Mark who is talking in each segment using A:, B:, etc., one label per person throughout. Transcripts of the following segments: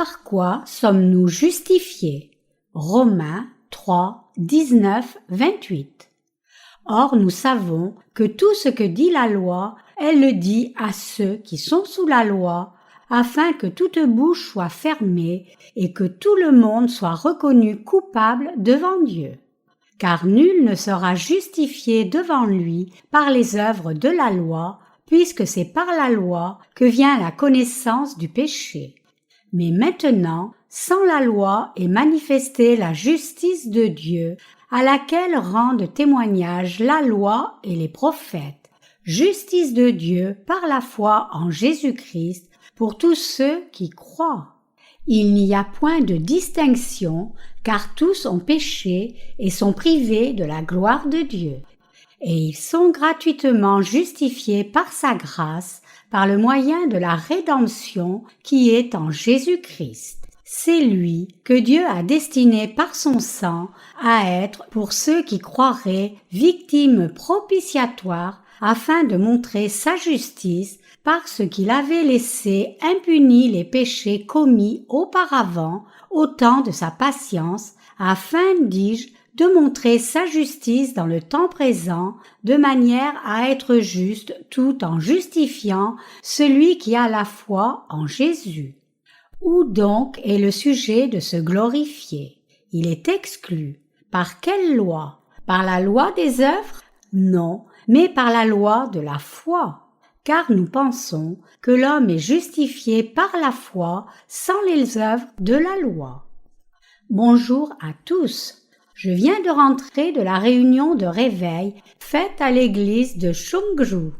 A: Par quoi sommes-nous justifiés? Romains 3, 19, 28. Or nous savons que tout ce que dit la loi, elle le dit à ceux qui sont sous la loi, afin que toute bouche soit fermée et que tout le monde soit reconnu coupable devant Dieu. Car nul ne sera justifié devant lui par les œuvres de la loi, puisque c'est par la loi que vient la connaissance du péché. Mais maintenant, sans la loi est manifestée la justice de Dieu, à laquelle rendent témoignage la loi et les prophètes. Justice de Dieu par la foi en Jésus-Christ pour tous ceux qui croient. Il n'y a point de distinction, car tous ont péché et sont privés de la gloire de Dieu. Et ils sont gratuitement justifiés par sa grâce, par le moyen de la rédemption qui est en Jésus-Christ. C'est lui que Dieu a destiné par son sang à être, pour ceux qui croiraient, victime propitiatoire, afin de montrer sa justice, parce qu'il avait laissé impunis les péchés commis auparavant au temps de sa patience, afin, dis-je, de montrer sa justice dans le temps présent, de manière à être juste tout en justifiant celui qui a la foi en Jésus. Où donc est le sujet de se glorifier? Il est exclu. Par quelle loi? Par la loi des œuvres? Non, mais par la loi de la foi. Car nous pensons que l'homme est justifié par la foi sans les œuvres de la loi. Bonjour à tous. Je viens de rentrer de la réunion de réveil faite à l'église de Chungju.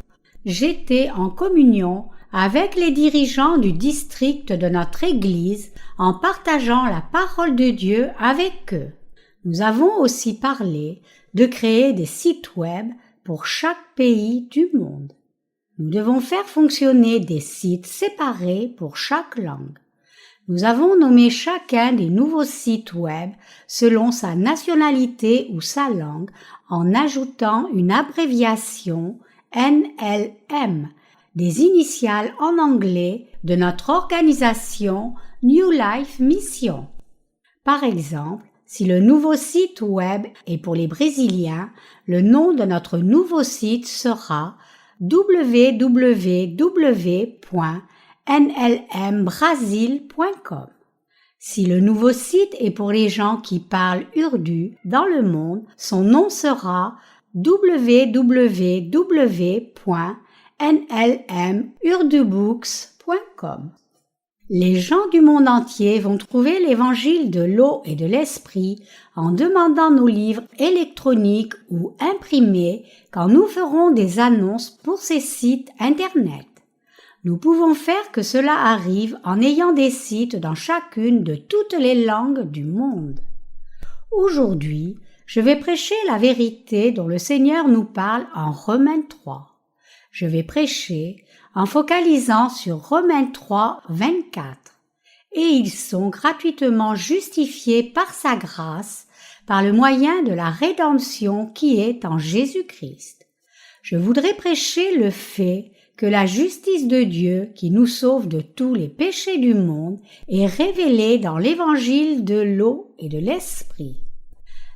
A: J'étais en communion avec les dirigeants du district de notre église en partageant la parole de Dieu avec eux. Nous avons aussi parlé de créer des sites web pour chaque pays du monde. Nous devons faire fonctionner des sites séparés pour chaque langue. Nous avons nommé chacun des nouveaux sites web selon sa nationalité ou sa langue en ajoutant une abréviation NLM, des initiales en anglais de notre organisation New Life Mission. Par exemple, si le nouveau site web est pour les Brésiliens, le nom de notre nouveau site sera www.nlmbrasil.com. Si le nouveau site est pour les gens qui parlent urdu dans le monde, son nom sera www.nlmurdubooks.com. Les gens du monde entier vont trouver l'évangile de l'eau et de l'esprit en demandant nos livres électroniques ou imprimés quand nous ferons des annonces pour ces sites Internet. Nous pouvons faire que cela arrive en ayant des sites dans chacune de toutes les langues du monde. Aujourd'hui, je vais prêcher la vérité dont le Seigneur nous parle en Romains 3. Je vais prêcher en focalisant sur Romains 3, 24. Et ils sont gratuitement justifiés par sa grâce, par le moyen de la rédemption qui est en Jésus-Christ. Je voudrais prêcher le fait que la justice de Dieu qui nous sauve de tous les péchés du monde est révélée dans l'évangile de l'eau et de l'esprit.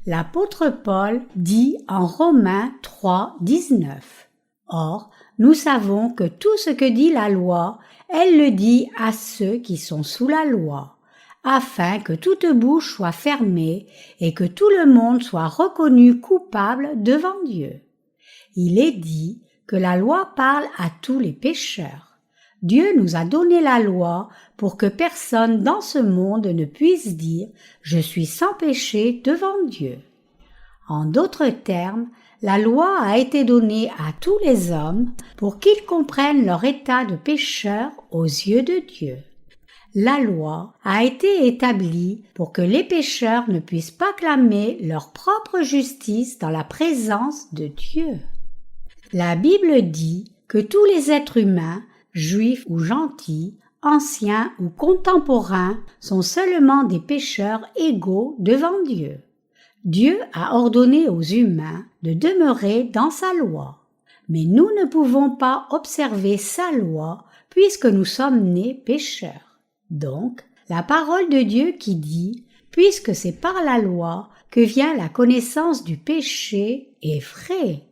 A: L'apôtre Paul dit en Romains 3, 19. Or, nous savons que tout ce que dit la loi, elle le dit à ceux qui sont sous la loi, afin que toute bouche soit fermée et que tout le monde soit reconnu coupable devant Dieu. Il est dit que la loi parle à tous les pécheurs. Dieu nous a donné la loi pour que personne dans ce monde ne puisse dire « Je suis sans péché devant Dieu ». En d'autres termes, la loi a été donnée à tous les hommes pour qu'ils comprennent leur état de pécheur aux yeux de Dieu. La loi a été établie pour que les pécheurs ne puissent pas clamer leur propre justice dans la présence de Dieu. La Bible dit que tous les êtres humains, juifs ou gentils, anciens ou contemporains, sont seulement des pécheurs égaux devant Dieu. Dieu a ordonné aux humains de demeurer dans sa loi. Mais nous ne pouvons pas observer sa loi puisque nous sommes nés pécheurs. Donc, la parole de Dieu qui dit « Puisque c'est par la loi que vient la connaissance du péché » est vrai.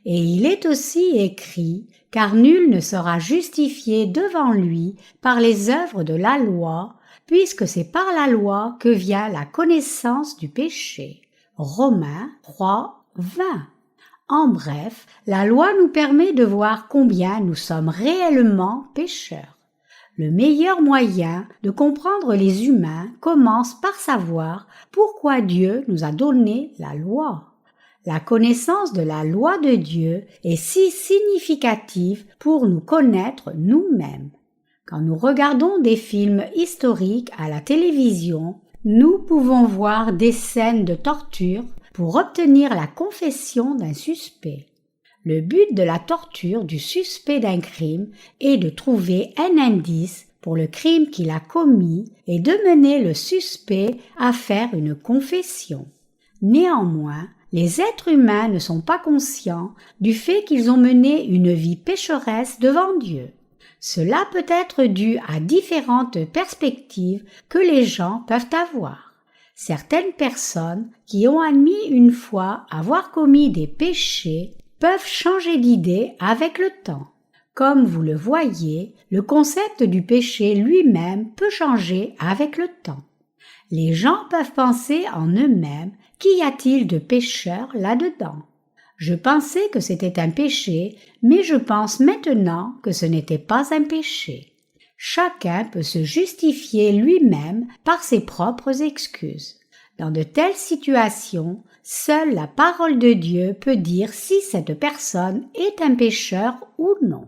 A: Et il est aussi écrit « Car nul ne sera justifié devant lui par les œuvres de la loi, puisque c'est par la loi que vient la connaissance du péché. » Romains 3, 20. En bref, la loi nous permet de voir combien nous sommes réellement pécheurs. Le meilleur moyen de comprendre les humains commence par savoir pourquoi Dieu nous a donné la loi. La connaissance de la loi de Dieu est si significative pour nous connaître nous-mêmes. Quand nous regardons des films historiques à la télévision, nous pouvons voir des scènes de torture pour obtenir la confession d'un suspect. Le but de la torture du suspect d'un crime est de trouver un indice pour le crime qu'il a commis et de mener le suspect à faire une confession. Néanmoins, les êtres humains ne sont pas conscients du fait qu'ils ont mené une vie pécheresse devant Dieu. Cela peut être dû à différentes perspectives que les gens peuvent avoir. Certaines personnes qui ont admis une fois avoir commis des péchés peuvent changer d'idée avec le temps. Comme vous le voyez, le concept du péché lui-même peut changer avec le temps. Les gens peuvent penser en eux-mêmes « Qu'y a-t-il de pécheur là-dedans ?» Je pensais que c'était un péché, mais je pense maintenant que ce n'était pas un péché. Chacun peut se justifier lui-même par ses propres excuses. Dans de telles situations, seule la parole de Dieu peut dire si cette personne est un pécheur ou non.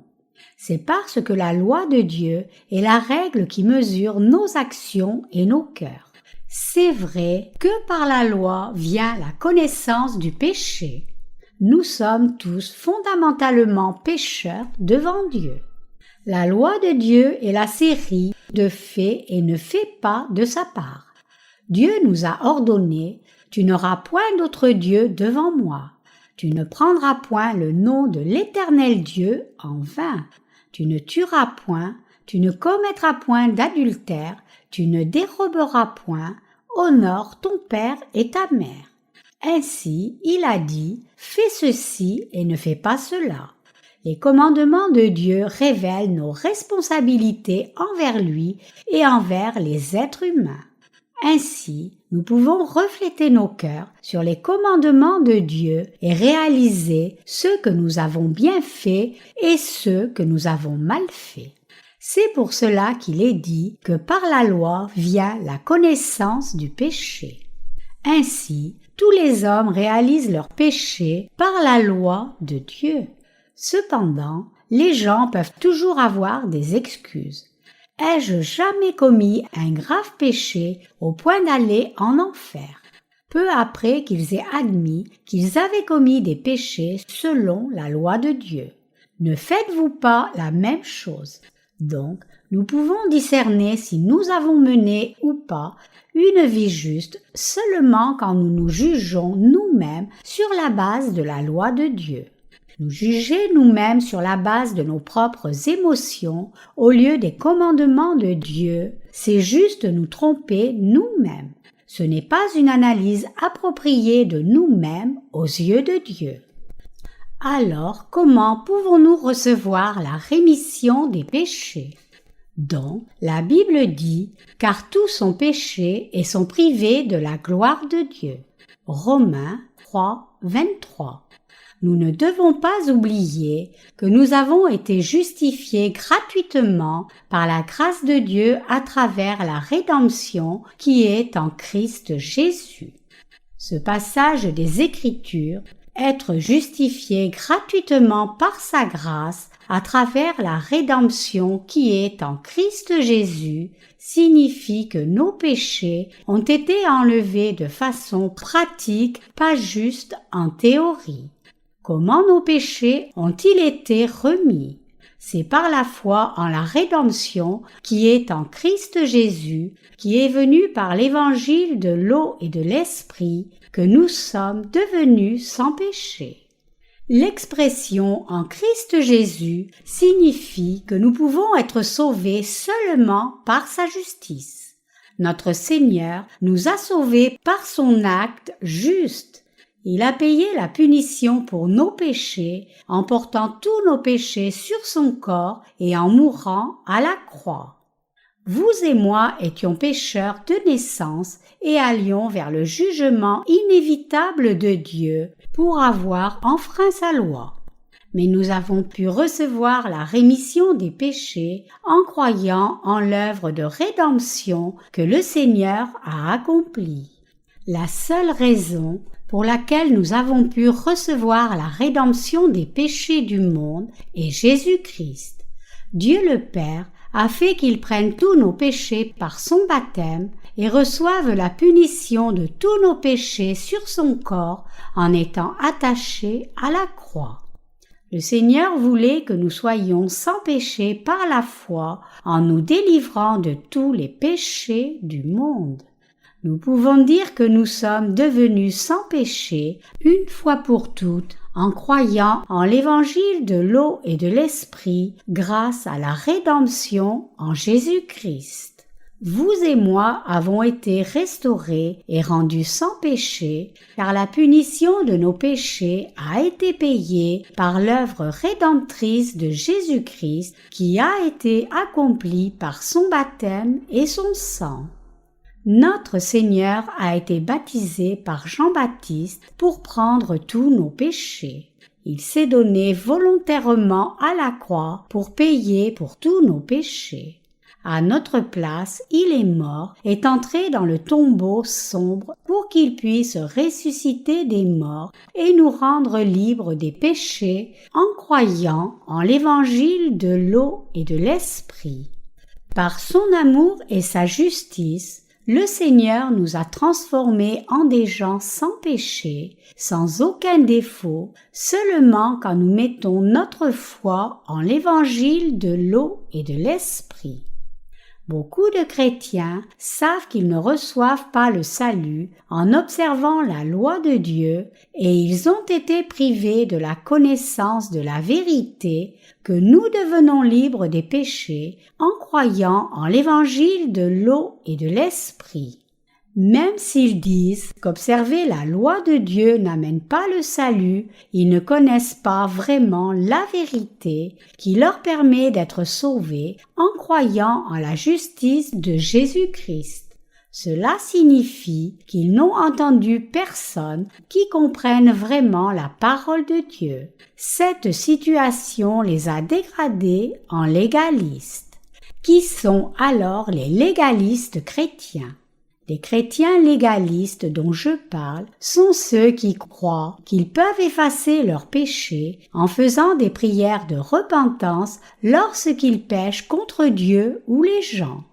A: C'est parce que la loi de Dieu est la règle qui mesure nos actions et nos cœurs. C'est vrai que par la loi vient la connaissance du péché. Nous sommes tous fondamentalement pécheurs devant Dieu. La loi de Dieu est la série de fait et ne fait pas de sa part. Dieu nous a ordonné « Tu n'auras point d'autre Dieu devant moi. Tu ne prendras point le nom de l'Éternel Dieu en vain. Tu ne tueras point, tu ne commettras point d'adultère, tu ne déroberas point, honore ton père et ta mère. » Ainsi, il a dit « Fais ceci et ne fais pas cela. » Les commandements de Dieu révèlent nos responsabilités envers lui et envers les êtres humains. Ainsi, nous pouvons refléter nos cœurs sur les commandements de Dieu et réaliser ce que nous avons bien fait et ce que nous avons mal fait. C'est pour cela qu'il est dit que par la loi vient la connaissance du péché. Ainsi, tous les hommes réalisent leur péché par la loi de Dieu. Cependant, les gens peuvent toujours avoir des excuses. Ai-je jamais commis un grave péché au point d'aller en enfer? Peu après qu'ils aient admis qu'ils avaient commis des péchés selon la loi de Dieu. Ne faites-vous pas la même chose? Donc, nous pouvons discerner si nous avons mené ou pas une vie juste seulement quand nous nous jugeons nous-mêmes sur la base de la loi de Dieu. Nous juger nous-mêmes sur la base de nos propres émotions au lieu des commandements de Dieu, c'est juste nous tromper nous-mêmes. Ce n'est pas une analyse appropriée de nous-mêmes aux yeux de Dieu. Alors, comment pouvons-nous recevoir la rémission des péchés? Donc, la Bible dit « Car tous sont péchés et sont privés de la gloire de Dieu » Romains 3, 23. Nous ne devons pas oublier que nous avons été justifiés gratuitement par la grâce de Dieu à travers la rédemption qui est en Christ Jésus. Ce passage des Écritures, être justifié gratuitement par sa grâce à travers la rédemption qui est en Christ Jésus, signifie que nos péchés ont été enlevés de façon pratique, pas juste en théorie. Comment nos péchés ont-ils été remis? C'est par la foi en la rédemption qui est en Christ Jésus, qui est venu par l'évangile de l'eau et de l'esprit, que nous sommes devenus sans péché. L'expression « en Christ Jésus » signifie que nous pouvons être sauvés seulement par sa justice. Notre Seigneur nous a sauvés par son acte juste. Il a payé la punition pour nos péchés en portant tous nos péchés sur son corps et en mourant à la croix. Vous et moi étions pécheurs de naissance et allions vers le jugement inévitable de Dieu pour avoir enfreint sa loi. Mais nous avons pu recevoir la rémission des péchés en croyant en l'œuvre de rédemption que le Seigneur a accomplie. La seule raison pour laquelle nous avons pu recevoir la rédemption des péchés du monde est Jésus-Christ. Dieu le Père a fait qu'il prenne tous nos péchés par son baptême et reçoive la punition de tous nos péchés sur son corps en étant attaché à la croix. Le Seigneur voulait que nous soyons sans péché par la foi en nous délivrant de tous les péchés du monde. Nous pouvons dire que nous sommes devenus sans péché une fois pour toutes en croyant en l'évangile de l'eau et de l'esprit grâce à la rédemption en Jésus-Christ. Vous et moi avons été restaurés et rendus sans péché, car la punition de nos péchés a été payée par l'œuvre rédemptrice de Jésus-Christ qui a été accomplie par son baptême et son sang. Notre Seigneur a été baptisé par Jean-Baptiste pour prendre tous nos péchés. Il s'est donné volontairement à la croix pour payer pour tous nos péchés. À notre place, il est mort, est entré dans le tombeau sombre pour qu'il puisse ressusciter des morts et nous rendre libres des péchés en croyant en l'évangile de l'eau et de l'esprit. Par son amour et sa justice, le Seigneur nous a transformés en des gens sans péché, sans aucun défaut, seulement quand nous mettons notre foi en l'évangile de l'eau et de l'esprit. Beaucoup de chrétiens savent qu'ils ne reçoivent pas le salut en observant la loi de Dieu et ils ont été privés de la connaissance de la vérité que nous devenons libres des péchés en croyant en l'évangile de l'eau et de l'esprit. Même s'ils disent qu'observer la loi de Dieu n'amène pas le salut, ils ne connaissent pas vraiment la vérité qui leur permet d'être sauvés en croyant en la justice de Jésus-Christ. Cela signifie qu'ils n'ont entendu personne qui comprenne vraiment la parole de Dieu. Cette situation les a dégradés en légalistes. Qui sont alors les légalistes chrétiens? Les chrétiens légalistes dont je parle sont ceux qui croient qu'ils peuvent effacer leurs péchés en faisant des prières de repentance lorsqu'ils pêchent contre Dieu ou les gens.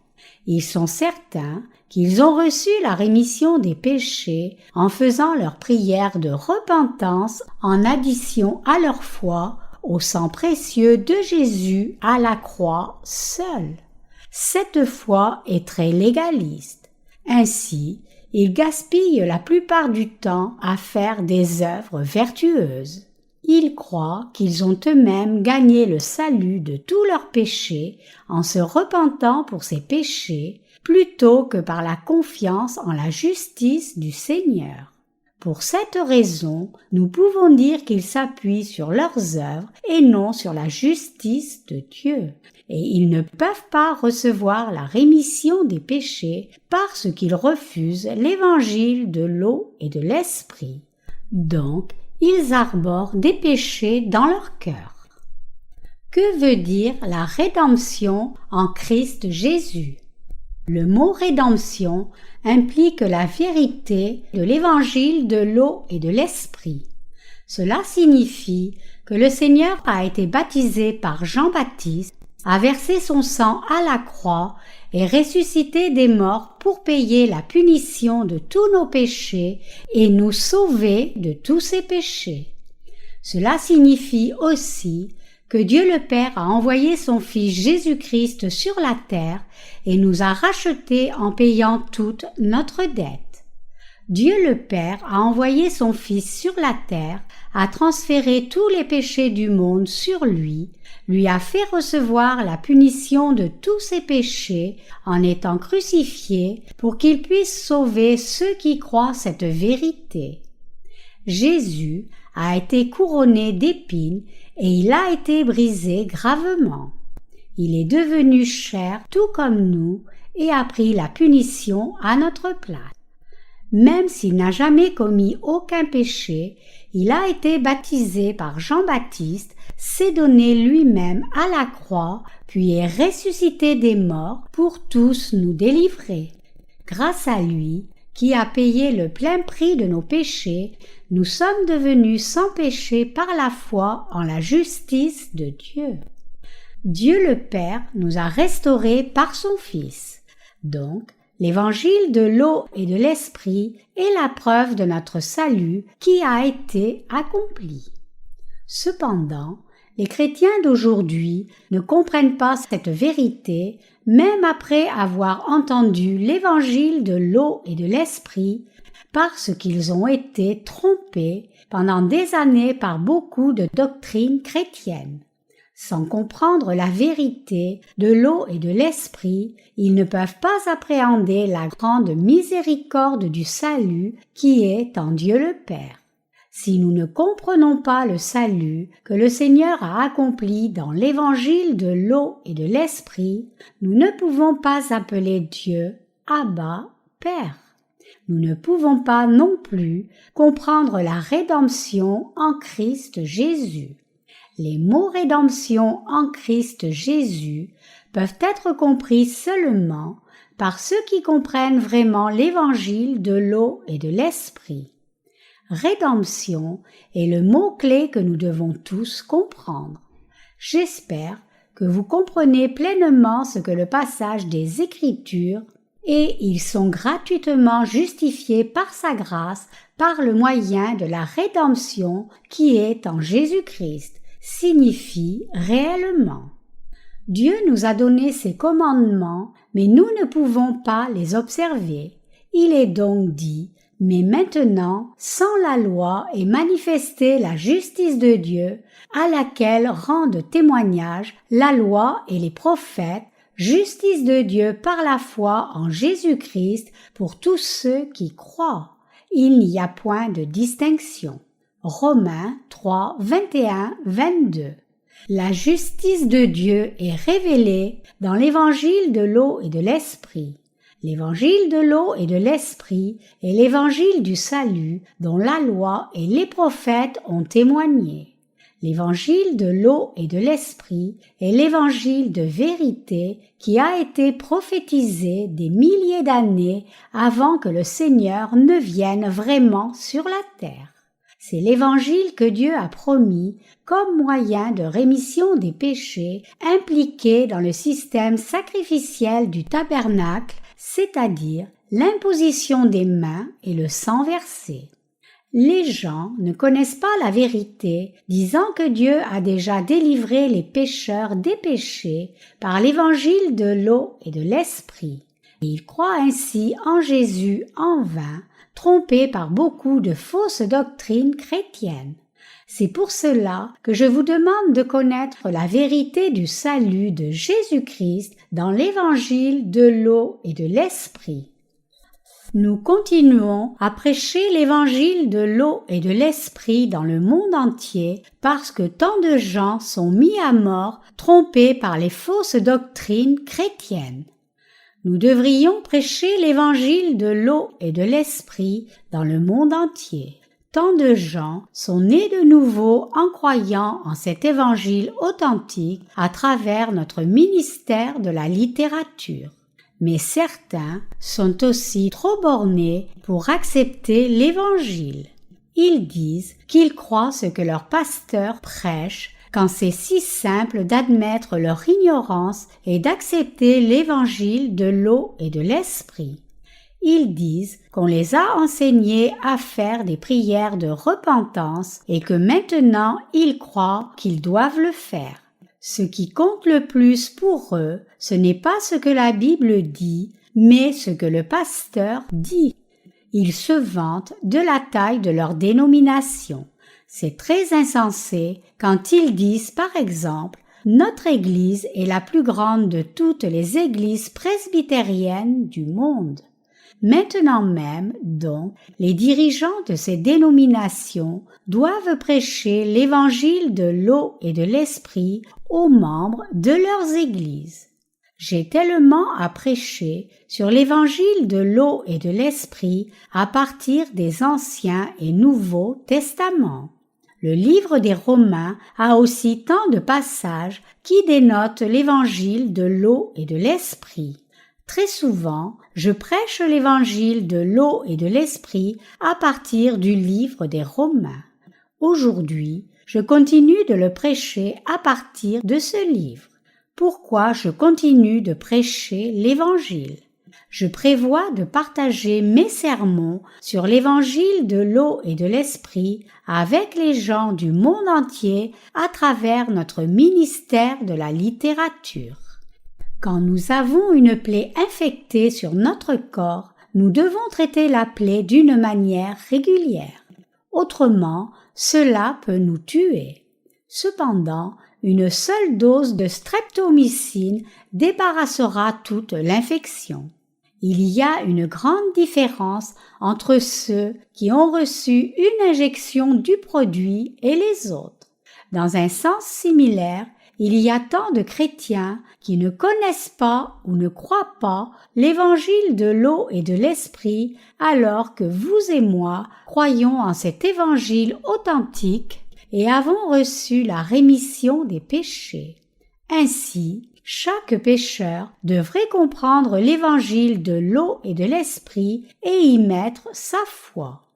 A: Ils sont certains qu'ils ont reçu la rémission des péchés en faisant leurs prières de repentance en addition à leur foi au sang précieux de Jésus à la croix seul. Cette foi est très légaliste. Ainsi, ils gaspillent la plupart du temps à faire des œuvres vertueuses. Ils croient qu'ils ont eux-mêmes gagné le salut de tous leurs péchés en se repentant pour ces péchés plutôt que par la confiance en la justice du Seigneur. Pour cette raison, nous pouvons dire qu'ils s'appuient sur leurs œuvres et non sur la justice de Dieu. Et ils ne peuvent pas recevoir la rémission des péchés parce qu'ils refusent l'évangile de l'eau et de l'esprit. Donc, ils arborent des péchés dans leur cœur. Que veut dire la rédemption en Christ Jésus? Le mot rédemption implique la vérité de l'évangile de l'eau et de l'esprit. Cela signifie que le Seigneur a été baptisé par Jean-Baptiste, a versé son sang à la croix et ressuscité des morts pour payer la punition de tous nos péchés et nous sauver de tous ces péchés. Cela signifie aussi que Dieu le Père a envoyé son Fils Jésus-Christ sur la terre et nous a rachetés en payant toute notre dette. Dieu le Père a envoyé son Fils sur la terre, a transféré tous les péchés du monde sur lui a fait recevoir la punition de tous ses péchés en étant crucifié pour qu'il puisse sauver ceux qui croient cette vérité. Jésus a été couronné d'épines et il a été brisé gravement. Il est devenu chair tout comme nous et a pris la punition à notre place. Même s'il n'a jamais commis aucun péché, il a été baptisé par Jean-Baptiste, s'est donné lui-même à la croix, puis est ressuscité des morts pour tous nous délivrer. Grâce à lui, qui a payé le plein prix de nos péchés, nous sommes devenus sans péché par la foi en la justice de Dieu. Dieu le Père nous a restaurés par son Fils. Donc, l'évangile de l'eau et de l'esprit est la preuve de notre salut qui a été accompli. Cependant, les chrétiens d'aujourd'hui ne comprennent pas cette vérité, même après avoir entendu l'évangile de l'eau et de l'esprit, parce qu'ils ont été trompés pendant des années par beaucoup de doctrines chrétiennes. Sans comprendre la vérité de l'eau et de l'esprit, ils ne peuvent pas appréhender la grande miséricorde du salut qui est en Dieu le Père. Si nous ne comprenons pas le salut que le Seigneur a accompli dans l'évangile de l'eau et de l'esprit, nous ne pouvons pas appeler Dieu Abba, Père. Nous ne pouvons pas non plus comprendre la rédemption en Christ Jésus. Les mots rédemption en Christ Jésus peuvent être compris seulement par ceux qui comprennent vraiment l'évangile de l'eau et de l'esprit. Rédemption est le mot-clé que nous devons tous comprendre. J'espère que vous comprenez pleinement ce que le passage des Écritures et ils sont gratuitement justifiés par sa grâce par le moyen de la rédemption qui est en Jésus-Christ signifie réellement. Dieu nous a donné ses commandements, mais nous ne pouvons pas les observer. Il est donc dit: mais maintenant, sans la loi est manifestée la justice de Dieu, à laquelle rendent témoignage la loi et les prophètes, justice de Dieu par la foi en Jésus-Christ pour tous ceux qui croient. Il n'y a point de distinction. Romains 3, 21-22. La justice de Dieu est révélée dans l'évangile de l'eau et de l'esprit. L'évangile de l'eau et de l'esprit est l'évangile du salut dont la loi et les prophètes ont témoigné. L'évangile de l'eau et de l'esprit est l'évangile de vérité qui a été prophétisé des milliers d'années avant que le Seigneur ne vienne vraiment sur la terre. C'est l'évangile que Dieu a promis comme moyen de rémission des péchés impliqués dans le système sacrificiel du tabernacle, c'est-à-dire l'imposition des mains et le sang versé. Les gens ne connaissent pas la vérité, disant que Dieu a déjà délivré les pécheurs des péchés par l'évangile de l'eau et de l'esprit. Ils croient ainsi en Jésus en vain, trompés par beaucoup de fausses doctrines chrétiennes. C'est pour cela que je vous demande de connaître la vérité du salut de Jésus-Christ dans l'évangile de l'eau et de l'esprit. Nous continuons à prêcher l'évangile de l'eau et de l'esprit dans le monde entier parce que tant de gens sont mis à mort, trompés par les fausses doctrines chrétiennes. Nous devrions prêcher l'évangile de l'eau et de l'esprit dans le monde entier. Tant de gens sont nés de nouveau en croyant en cet évangile authentique à travers notre ministère de la littérature. Mais certains sont aussi trop bornés pour accepter l'évangile. Ils disent qu'ils croient ce que leur pasteur prêche quand c'est si simple d'admettre leur ignorance et d'accepter l'évangile de l'eau et de l'esprit. Ils disent qu'on les a enseignés à faire des prières de repentance et que maintenant ils croient qu'ils doivent le faire. Ce qui compte le plus pour eux, ce n'est pas ce que la Bible dit, mais ce que le pasteur dit. Ils se vantent de la taille de leur dénomination. C'est très insensé quand ils disent par exemple « Notre Église est la plus grande de toutes les églises presbytériennes du monde ». Maintenant même, donc, les dirigeants de ces dénominations doivent prêcher l'évangile de l'eau et de l'esprit aux membres de leurs églises. J'ai tellement à prêcher sur l'évangile de l'eau et de l'esprit à partir des Anciens et Nouveaux Testaments. Le livre des Romains a aussi tant de passages qui dénotent l'évangile de l'eau et de l'esprit. Très souvent, je prêche l'évangile de l'eau et de l'esprit à partir du livre des Romains. Aujourd'hui, je continue de le prêcher à partir de ce livre. Pourquoi je continue de prêcher l'évangile? Je prévois de partager mes sermons sur l'évangile de l'eau et de l'esprit avec les gens du monde entier à travers notre ministère de la littérature. Quand nous avons une plaie infectée sur notre corps, nous devons traiter la plaie d'une manière régulière. Autrement, cela peut nous tuer. Cependant, une seule dose de streptomycine débarrassera toute l'infection. Il y a une grande différence entre ceux qui ont reçu une injection du produit et les autres. Dans un sens similaire, il y a tant de chrétiens qui ne connaissent pas ou ne croient pas l'évangile de l'eau et de l'esprit, alors que vous et moi croyons en cet évangile authentique et avons reçu la rémission des péchés. Ainsi, chaque pécheur devrait comprendre l'évangile de l'eau et de l'esprit et y mettre sa foi.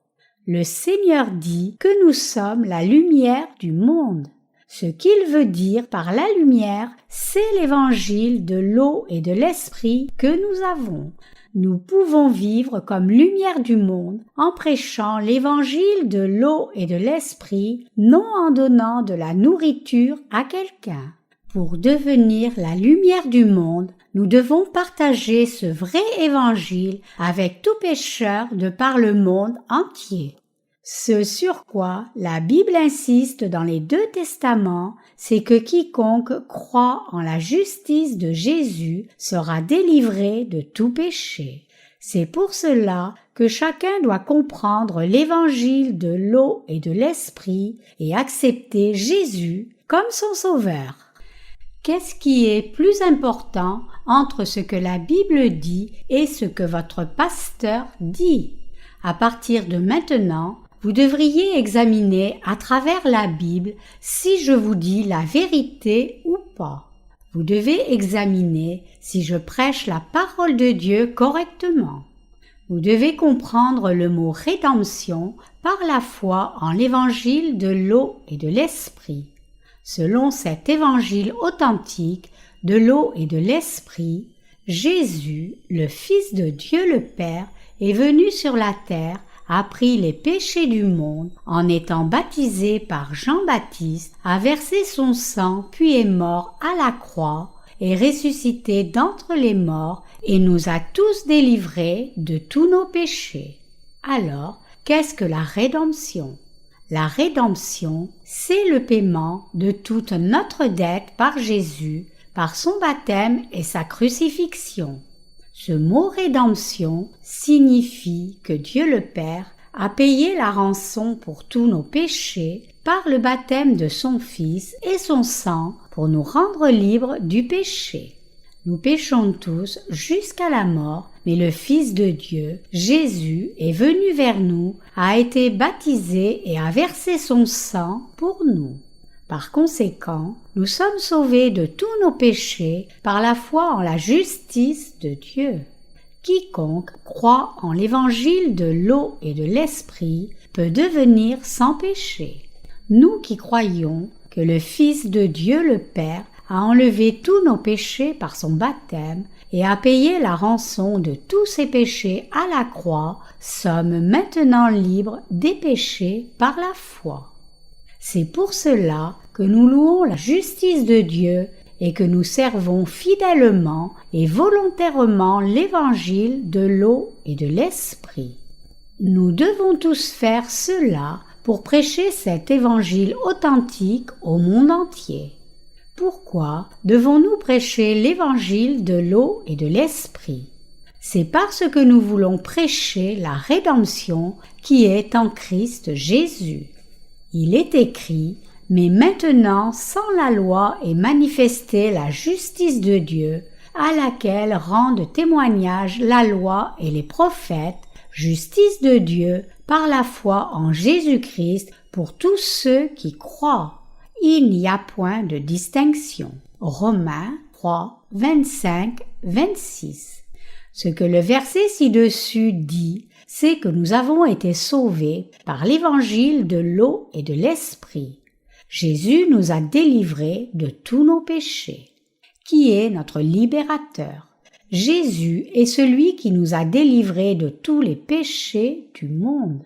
A: Le Seigneur dit que nous sommes la lumière du monde. Ce qu'il veut dire par la lumière, c'est l'évangile de l'eau et de l'esprit que nous avons. Nous pouvons vivre comme lumière du monde en prêchant l'évangile de l'eau et de l'esprit, non en donnant de la nourriture à quelqu'un. Pour devenir la lumière du monde, nous devons partager ce vrai évangile avec tout pécheur de par le monde entier. Ce sur quoi la Bible insiste dans les 2 testaments, c'est que quiconque croit en la justice de Jésus sera délivré de tout péché. C'est pour cela que chacun doit comprendre l'évangile de l'eau et de l'esprit et accepter Jésus comme son sauveur. Qu'est-ce qui est plus important entre ce que la Bible dit et ce que votre pasteur dit? À partir de maintenant, vous devriez examiner à travers la Bible si je vous dis la vérité ou pas. Vous devez examiner si je prêche la parole de Dieu correctement. Vous devez comprendre le mot rédemption par la foi en l'évangile de l'eau et de l'esprit. Selon cet évangile authentique de l'eau et de l'esprit, Jésus, le Fils de Dieu le Père, est venu sur la terre, a pris les péchés du monde en étant baptisé par Jean-Baptiste, a versé son sang puis est mort à la croix, est ressuscité d'entre les morts et nous a tous délivrés de tous nos péchés. Alors, qu'est-ce que la rédemption? La rédemption, c'est le paiement de toute notre dette par Jésus, par son baptême et sa crucifixion. Ce mot rédemption signifie que Dieu le Père a payé la rançon pour tous nos péchés par le baptême de son Fils et son sang pour nous rendre libres du péché. Nous péchons tous jusqu'à la mort, mais le Fils de Dieu, Jésus, est venu vers nous, a été baptisé et a versé son sang pour nous. Par conséquent, nous sommes sauvés de tous nos péchés par la foi en la justice de Dieu. Quiconque croit en l'évangile de l'eau et de l'esprit peut devenir sans péché. Nous qui croyons que le Fils de Dieu le Père a enlevé tous nos péchés par son baptême et a payé la rançon de tous ses péchés à la croix, sommes maintenant libres des péchés par la foi. C'est pour cela que nous louons la justice de Dieu et que nous servons fidèlement et volontairement l'évangile de l'eau et de l'esprit. Nous devons tous faire cela pour prêcher cet évangile authentique au monde entier. Pourquoi devons-nous prêcher l'évangile de l'eau et de l'esprit? C'est parce que nous voulons prêcher la rédemption qui est en Christ Jésus. Il est écrit: « Mais maintenant, sans la loi est manifestée la justice de Dieu, à laquelle rendent témoignage la loi et les prophètes, justice de Dieu par la foi en Jésus-Christ pour tous ceux qui croient. Il n'y a point de distinction. » Romains 3, 25, 26. Ce que le verset ci-dessus dit, c'est que nous avons été sauvés par l'évangile de l'eau et de l'esprit. Jésus nous a délivrés de tous nos péchés. Qui est notre libérateur? Jésus est celui qui nous a délivrés de tous les péchés du monde.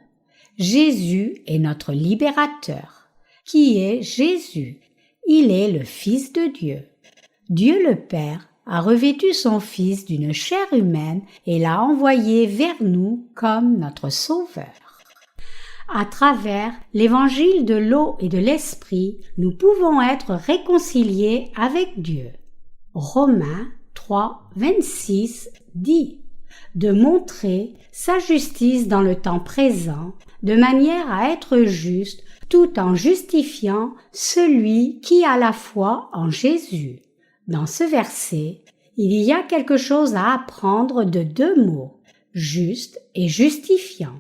A: Jésus est notre libérateur. Qui est Jésus? Il est le Fils de Dieu. Dieu le Père a revêtu son Fils d'une chair humaine et l'a envoyé vers nous comme notre Sauveur. À travers l'évangile de l'eau et de l'esprit, nous pouvons être réconciliés avec Dieu. Romains 3, 26 dit de montrer sa justice dans le temps présent, de manière à être juste, tout en justifiant celui qui a la foi en Jésus. Dans ce verset, il y a quelque chose à apprendre de deux mots, juste et justifiant.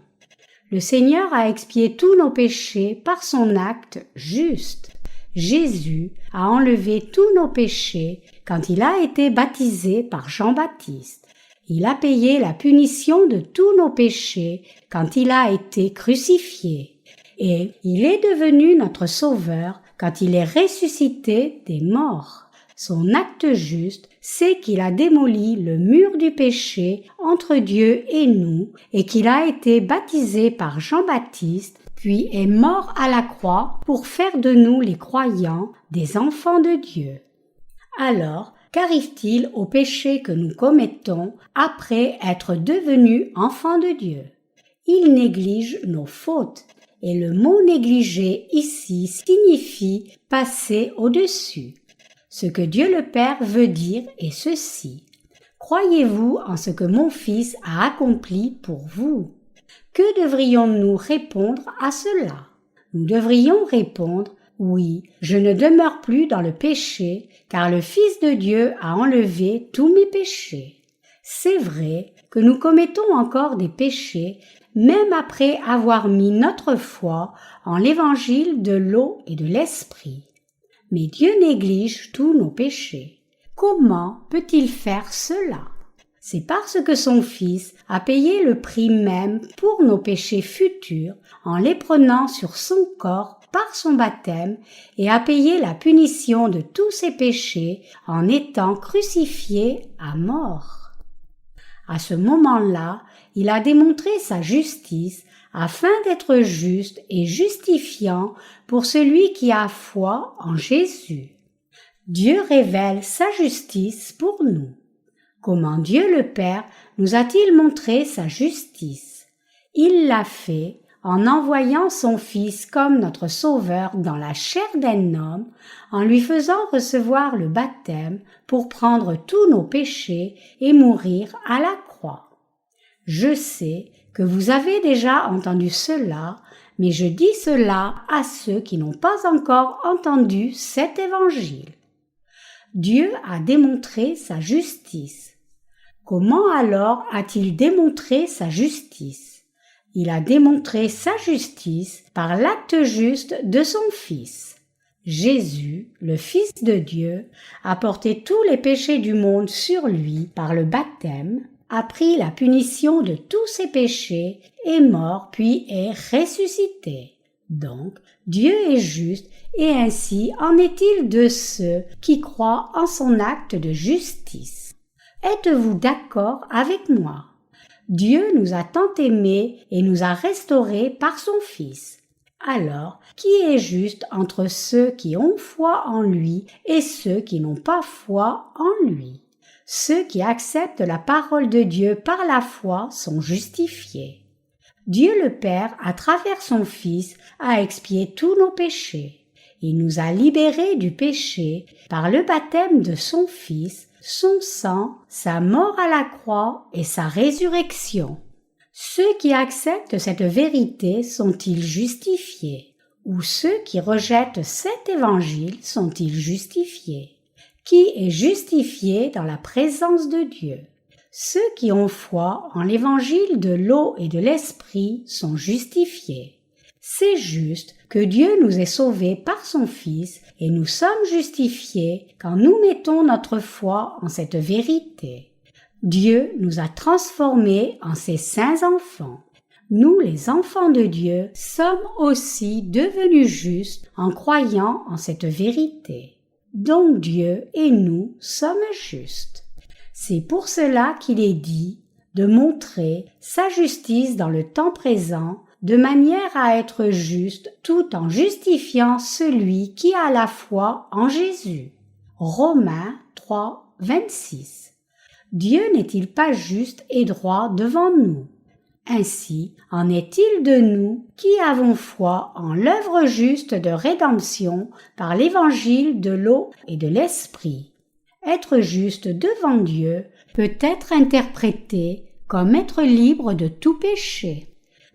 A: Le Seigneur a expié tous nos péchés par son acte juste. Jésus a enlevé tous nos péchés quand il a été baptisé par Jean-Baptiste. Il a payé la punition de tous nos péchés quand il a été crucifié. Et il est devenu notre Sauveur quand il est ressuscité des morts. Son acte juste, c'est qu'il a démoli le mur du péché entre Dieu et nous et qu'il a été baptisé par Jean-Baptiste, puis est mort à la croix pour faire de nous les croyants des enfants de Dieu. Alors, qu'arrive-t-il au péché que nous commettons après être devenus enfants de Dieu? Il néglige nos fautes, et le mot négliger ici signifie passer au-dessus. Ce que Dieu le Père veut dire est ceci: croyez-vous en ce que mon Fils a accompli pour vous? Que devrions-nous répondre à cela? Nous devrions répondre: oui, je ne demeure plus dans le péché, car le Fils de Dieu a enlevé tous mes péchés. C'est vrai que nous commettons encore des péchés, même après avoir mis notre foi en l'évangile de l'eau et de l'esprit. Mais Dieu néglige tous nos péchés. Comment peut-il faire cela? C'est parce que son Fils a payé le prix même pour nos péchés futurs en les prenant sur son corps par son baptême et a payé la punition de tous ses péchés en étant crucifié à mort. À ce moment-là, il a démontré sa justice afin d'être juste et justifiant pour celui qui a foi en Jésus. Dieu révèle sa justice pour nous. Comment Dieu le Père nous a-t-il montré sa justice? Il l'a fait en envoyant son Fils comme notre Sauveur dans la chair d'un homme, en lui faisant recevoir le baptême pour prendre tous nos péchés et mourir à la croix. Je sais que vous avez déjà entendu cela, mais je dis cela à ceux qui n'ont pas encore entendu cet évangile. Dieu a démontré sa justice. Comment alors a-t-il démontré sa justice? Il a démontré sa justice par l'acte juste de son Fils. Jésus, le Fils de Dieu, a porté tous les péchés du monde sur lui par le baptême, a pris la punition de tous ses péchés, est mort puis est ressuscité. Donc, Dieu est juste et ainsi en est-il de ceux qui croient en son acte de justice. Êtes-vous d'accord avec moi? Dieu nous a tant aimés et nous a restaurés par son Fils. Alors, qui est juste entre ceux qui ont foi en lui et ceux qui n'ont pas foi en lui? Ceux qui acceptent la parole de Dieu par la foi sont justifiés. Dieu le Père, à travers son Fils, a expié tous nos péchés. Il nous a libérés du péché par le baptême de son Fils, son sang, sa mort à la croix et sa résurrection. Ceux qui acceptent cette vérité sont-ils justifiés? Ou ceux qui rejettent cet évangile sont-ils justifiés? Qui est justifié dans la présence de Dieu? Ceux qui ont foi en l'évangile de l'eau et de l'esprit sont justifiés. C'est juste que Dieu nous ait sauvés par son Fils et nous sommes justifiés quand nous mettons notre foi en cette vérité. Dieu nous a transformés en ses saints enfants. Nous, les enfants de Dieu, sommes aussi devenus justes en croyant en cette vérité. Donc Dieu et nous sommes justes. C'est pour cela qu'il est dit de montrer sa justice dans le temps présent de manière à être juste tout en justifiant celui qui a la foi en Jésus. Romains 3, 26. Dieu n'est-il pas juste et droit devant nous? Ainsi en est-il de nous qui avons foi en l'œuvre juste de rédemption par l'évangile de l'eau et de l'esprit. Être juste devant Dieu peut être interprété comme être libre de tout péché.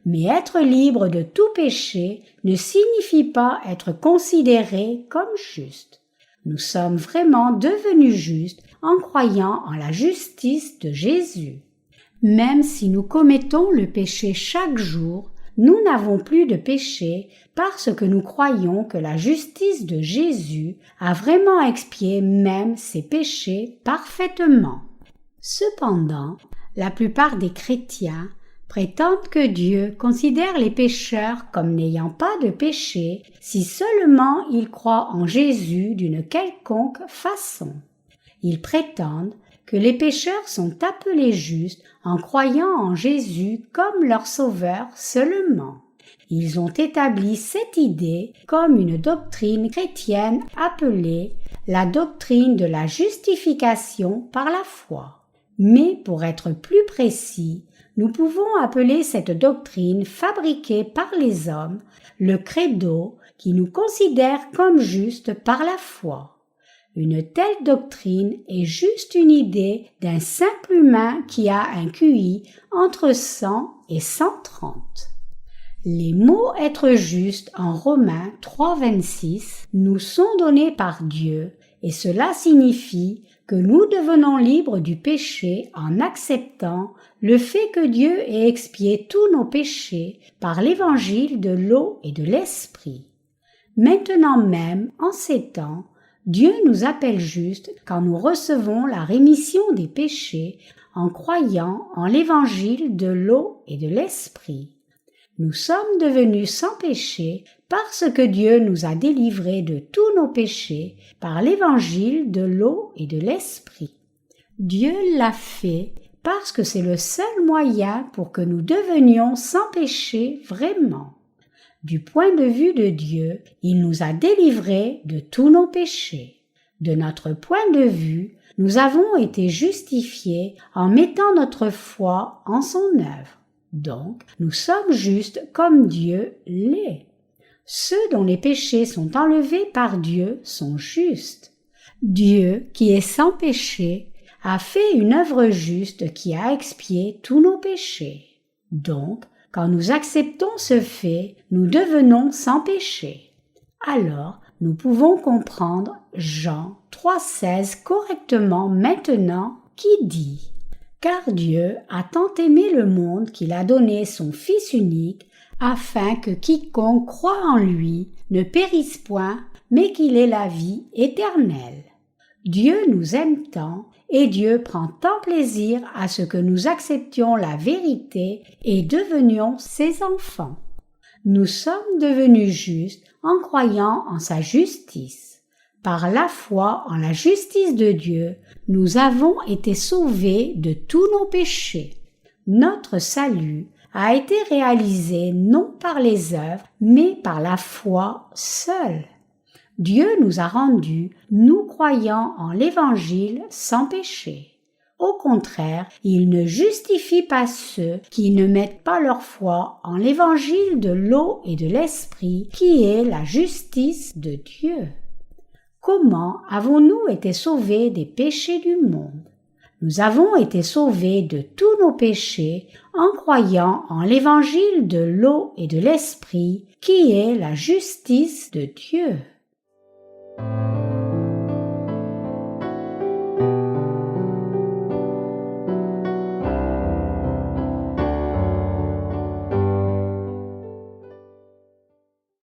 A: Mais être libre de tout péché ne signifie pas être considéré comme juste. Nous sommes vraiment devenus justes en croyant en la justice de Jésus. Même si nous commettons le péché chaque jour, nous n'avons plus de péché parce que nous croyons que la justice de Jésus a vraiment expié même ses péchés parfaitement. Cependant, la plupart des chrétiens prétendent que Dieu considère les pécheurs comme n'ayant pas de péché si seulement ils croient en Jésus d'une quelconque façon. Ils prétendent que les pécheurs sont appelés justes en croyant en Jésus comme leur sauveur seulement. Ils ont établi cette idée comme une doctrine chrétienne appelée la doctrine de la justification par la foi. Mais pour être plus précis, nous pouvons appeler cette doctrine fabriquée par les hommes le credo qui nous considère comme justes par la foi. Une telle doctrine est juste une idée d'un simple humain qui a un QI entre 100 et 130. Les mots « être juste » en Romains 3,26 nous sont donnés par Dieu et cela signifie que nous devenons libres du péché en acceptant le fait que Dieu ait expié tous nos péchés par l'évangile de l'eau et de l'esprit. Maintenant même, en ces temps, Dieu nous appelle justes quand nous recevons la rémission des péchés en croyant en l'évangile de l'eau et de l'esprit. Nous sommes devenus sans péché parce que Dieu nous a délivrés de tous nos péchés par l'évangile de l'eau et de l'esprit. Dieu l'a fait parce que c'est le seul moyen pour que nous devenions sans péché vraiment. Du point de vue de Dieu, il nous a délivrés de tous nos péchés. De notre point de vue, nous avons été justifiés en mettant notre foi en son œuvre. Donc, nous sommes justes comme Dieu l'est. Ceux dont les péchés sont enlevés par Dieu sont justes. Dieu, qui est sans péché, a fait une œuvre juste qui a expié tous nos péchés. Donc, quand nous acceptons ce fait, nous devenons sans péché. Alors, nous pouvons comprendre Jean 3,16 correctement maintenant qui dit « Car Dieu a tant aimé le monde qu'il a donné son Fils unique, afin que quiconque croit en lui ne périsse point, mais qu'il ait la vie éternelle. » Dieu nous aime tant et Dieu prend tant plaisir à ce que nous acceptions la vérité et devenions ses enfants. Nous sommes devenus justes en croyant en sa justice. Par la foi en la justice de Dieu, nous avons été sauvés de tous nos péchés. Notre salut a été réalisé non par les œuvres, mais par la foi seule. Dieu nous a rendus, nous croyant en l'Évangile, sans péché. Au contraire, il ne justifie pas ceux qui ne mettent pas leur foi en l'évangile de l'eau et de l'esprit, qui est la justice de Dieu. Comment avons-nous été sauvés des péchés du monde? Nous avons été sauvés de tous nos péchés en croyant en l'évangile de l'eau et de l'esprit, qui est la justice de Dieu.